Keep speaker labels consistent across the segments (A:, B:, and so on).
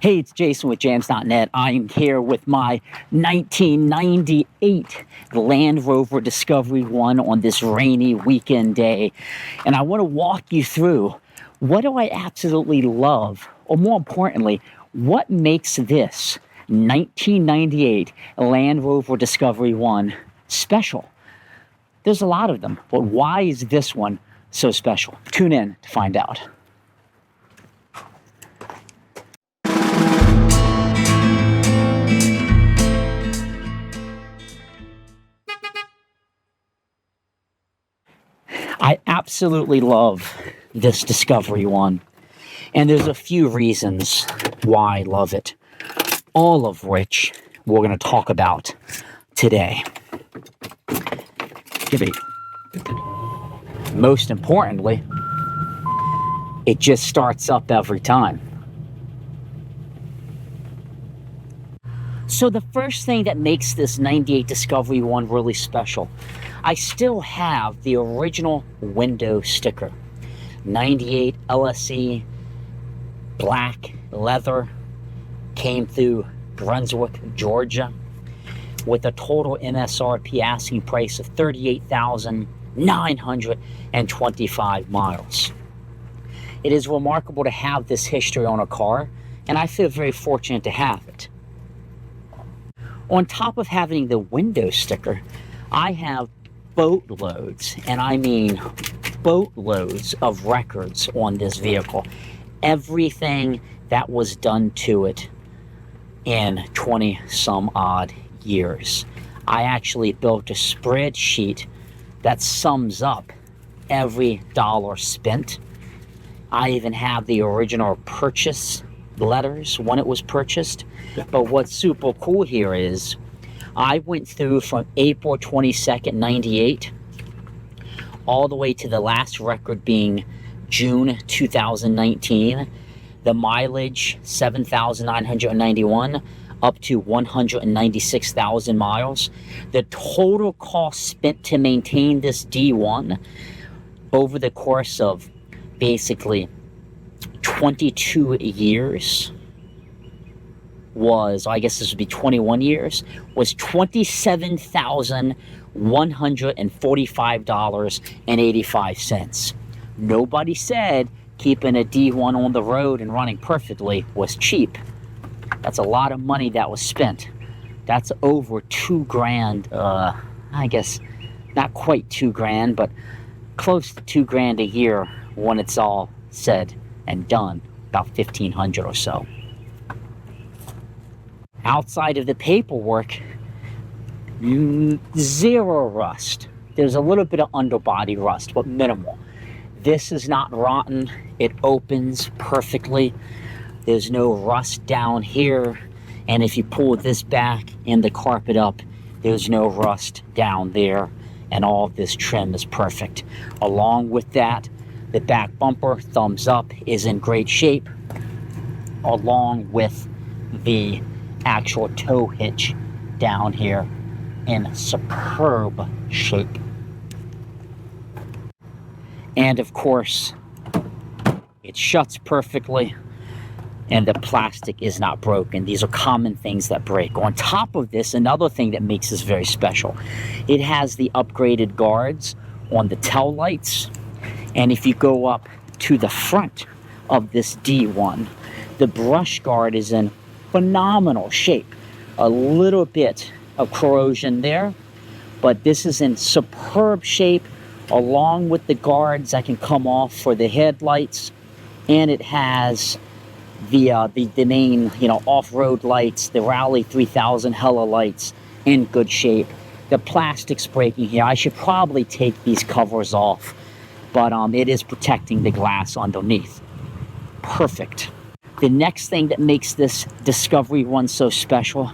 A: Hey, it's Jason with Jams.net. I am here with my 1998 Land Rover Discovery 1 on this rainy weekend day. And I want to walk you through, what do I absolutely love? Or more importantly, what makes this 1998 Land Rover Discovery 1 special? There's a lot of them, but why is this one so special? Tune in to find out. I absolutely love this Discovery 1, and there's a few reasons why I love it, all of which we're going to talk about today. Most importantly, it just starts up every time. So the first thing that makes this 98 Discovery 1 really special, I still have the original window sticker. 98 LSE, black leather, came through Brunswick, Georgia, with a total MSRP asking price of 38,925 miles. It is remarkable to have this history on a car, and I feel very fortunate to have it. On top of having the window sticker, I have boatloads, and I mean boatloads of records on this vehicle. Everything that was done to it in 20 some odd years. I actually built a spreadsheet that sums up every dollar spent. I even have the original purchase letters when it was purchased. But what's super cool here is I went through from April 22nd, 98 all the way to the last record being June 2019. The mileage 7,991 up to 196,000 miles. The total cost spent to maintain this D1 over the course of basically 22 years was, I guess this would be 21 years, was $27,145.85. Nobody said keeping a D1 on the road and running perfectly was cheap. That's a lot of money that was spent. That's over $2,000, I guess not quite $2,000, but close to $2,000 a year when it's all said and done, about $1,500 or so. Outside of the paperwork, zero rust. There's a little bit of underbody rust, but minimal. This is not rotten. It opens perfectly. There's no rust down here. And if you pull this back and the carpet up, there's no rust down there. And all of this trim is perfect. Along with that, the back bumper, thumbs up, is in great shape, along with the actual tow hitch down here in superb shape. And of course, it shuts perfectly, and the plastic is not broken. These are common things that break. On top of this, another thing that makes this very special, it has the upgraded guards on the tail lights. And if you go up to the front of this D1, the brush guard is in phenomenal shape. A little bit of corrosion there, but this is in superb shape, along with the guards that can come off for the headlights. And it has the main, off-road lights, the Rally 3000 Hella lights, in good shape. The plastic's breaking here. I should probably take these covers off, but it is protecting the glass underneath. Perfect. The next thing that makes this Discovery 1 so special,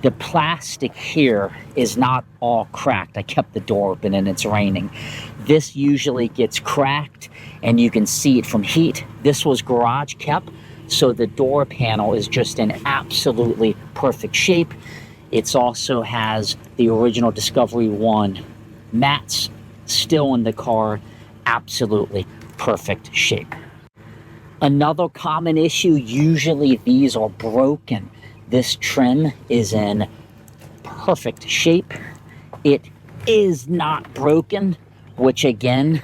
A: the plastic here is not all cracked. I kept the door open and it's raining. This usually gets cracked and you can see it from heat. This was garage kept, so the door panel is just in absolutely perfect shape. It also has the original Discovery 1 mats still in the car, absolutely perfect shape. Another common issue, usually these are broken. This trim is in perfect shape. It is not broken, which again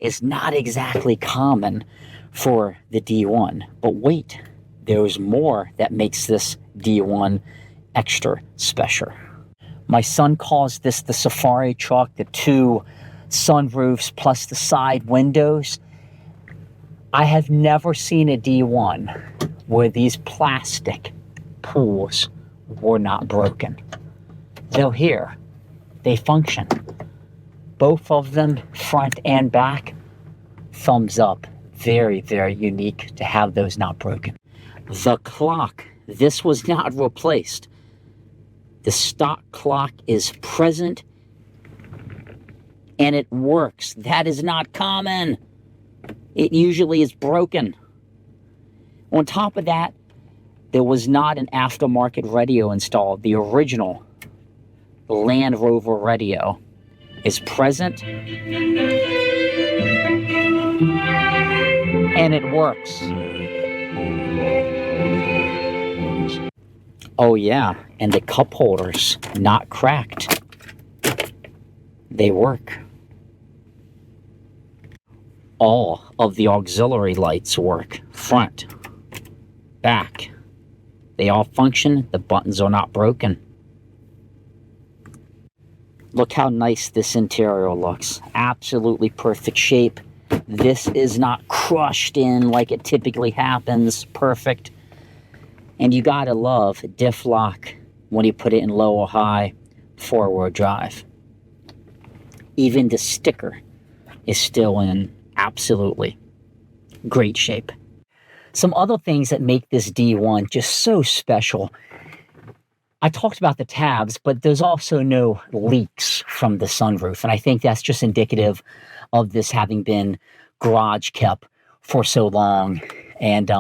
A: is not exactly common for the D1. But wait, there's more that makes this D1 extra special. My son calls this the safari truck, the 2 sunroofs plus the side windows. I have never seen a D1 where these plastic pools were not broken. Though here, they function. Both of them, front and back, thumbs up. Very, very unique to have those not broken. The clock, this was not replaced. The stock clock is present and it works. That is not common. It usually is broken. On top of that, there was not an aftermarket radio installed. The original Land Rover radio is present and it works. Oh yeah, and the cup holders, not cracked. They work. All of the auxiliary lights work. Front, back. They all function. The buttons are not broken. Look how nice this interior looks. Absolutely perfect shape. This is not crushed in like it typically happens. Perfect. And you gotta love diff lock when you put it in low or high forward drive. Even the sticker is still in absolutely great shape. Some other things that make this D1 just so special. I talked about the tabs, but there's also no leaks from the sunroof. And I think that's just indicative of this having been garage kept for so long. And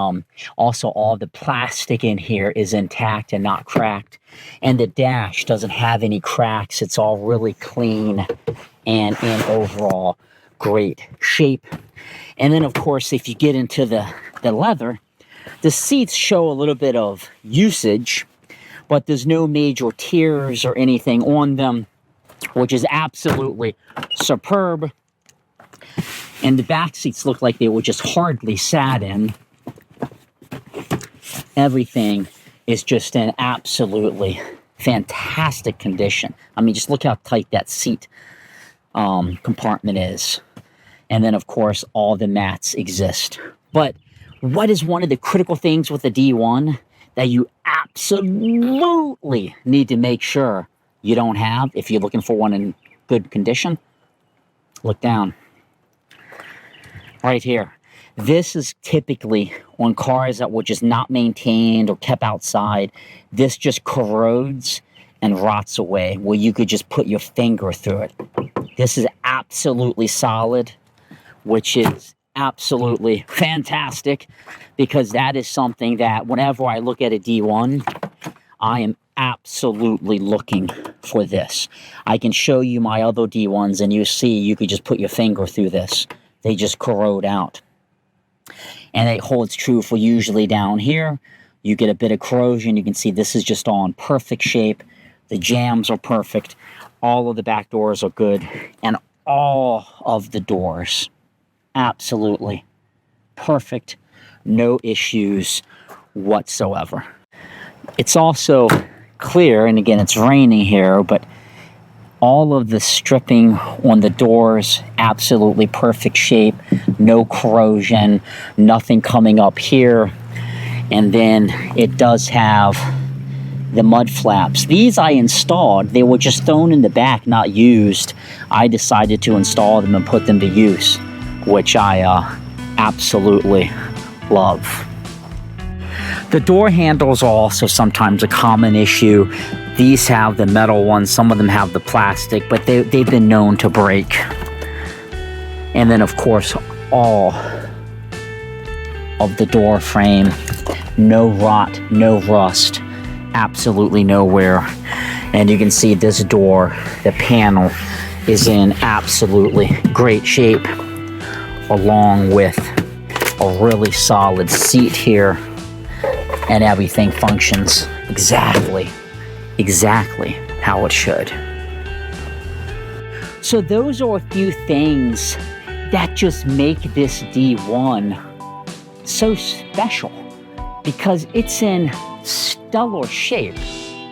A: also all the plastic in here is intact and not cracked. And the dash doesn't have any cracks. It's all really clean and in overall great shape. And then, of course, if you get into the leather, the seats show a little bit of usage, but there's no major tears or anything on them, which is absolutely superb. And the back seats look like they were just hardly sat in. Everything is just in absolutely fantastic condition. I mean, just look how tight that seat compartment is. And then, of course, all the mats exist. But what is one of the critical things with the D1 that you absolutely need to make sure you don't have if you're looking for one in good condition? Look down. Right here. This is typically on cars that were just not maintained or kept outside. This just corrodes and rots away where you could just put your finger through it. This is absolutely solid, which is absolutely fantastic because that is something that whenever I look at a D1, I am absolutely looking for this. I can show you my other D1s and you see you could just put your finger through this. They just corrode out. And it holds true for usually down here. You get a bit of corrosion. You can see this is just all in perfect shape. The jambs are perfect. All of the back doors are good. And all of the doors, absolutely perfect. No issues whatsoever. It's also clear, and again, it's raining here, but all of the stripping on the doors, absolutely perfect shape, no corrosion, nothing coming up here. And then it does have the mud flaps. These I installed. They were just thrown in the back, not used. I decided to install them and put them to use, which I absolutely love. The door handles are also sometimes a common issue. These have the metal ones, some of them have the plastic, but they've been known to break. And then, of course, all of the door frame, no rot, no rust, absolutely nowhere. And you can see this door, the panel, is in absolutely great shape, along with a really solid seat here, and everything functions exactly how it should. So those are a few things that just make this D1 so special, because it's in stellar shape,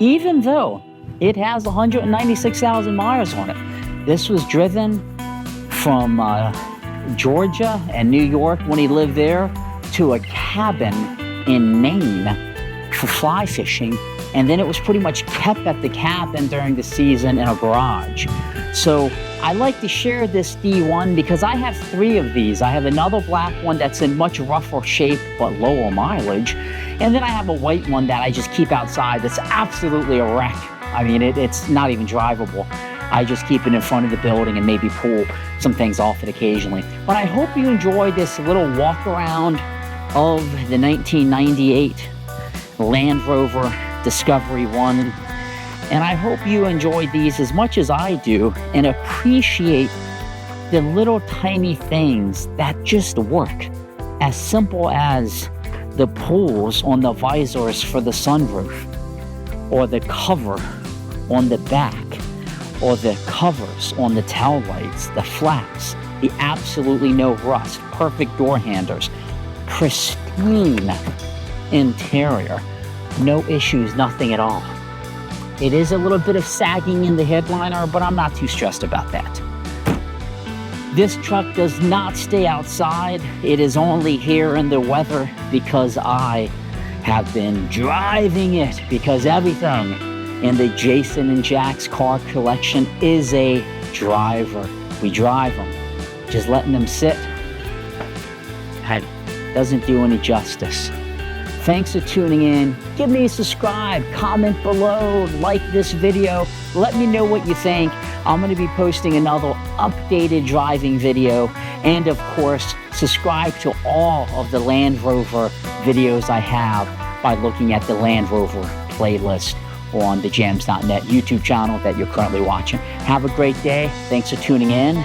A: even though it has 196,000 miles on it. This was driven from Georgia and New York when he lived there to a cabin in Maine for fly fishing, and then it was pretty much kept at the cabin during the season in a garage. So I like to share this D1 because I have 3 of these. I have another black one that's in much rougher shape but lower mileage, and then I have a white one that I just keep outside that's absolutely a wreck. I mean, it's not even drivable. I just keep it in front of the building and maybe pull some things off it occasionally. But I hope you enjoy this little walk around of the 1998 Land Rover Discovery 1. And I hope you enjoy these as much as I do and appreciate the little tiny things that just work. As simple as the pulls on the visors for the sunroof, or the cover on the back, or the covers on the tail lights, the flaps, the absolutely no rust, perfect door handles, pristine interior, no issues, nothing at all. It is a little bit of sagging in the headliner, but I'm not too stressed about that. This truck does not stay outside. It is only here in the weather because I have been driving it, because everything in the Jason and Jack's car collection is a driver. We drive them. Just letting them sit doesn't do any justice. Thanks for tuning in. Give me a subscribe, comment below, like this video. Let me know what you think. I'm going to be posting another updated driving video. And of course, subscribe to all of the Land Rover videos I have by looking at the Land Rover playlist on the jams.net YouTube channel that you're currently watching. Have a great day. Thanks for tuning in.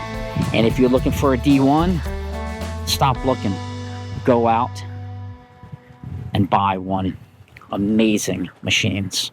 A: And if you're looking for a D1, stop looking. Go out and buy one. Amazing machines.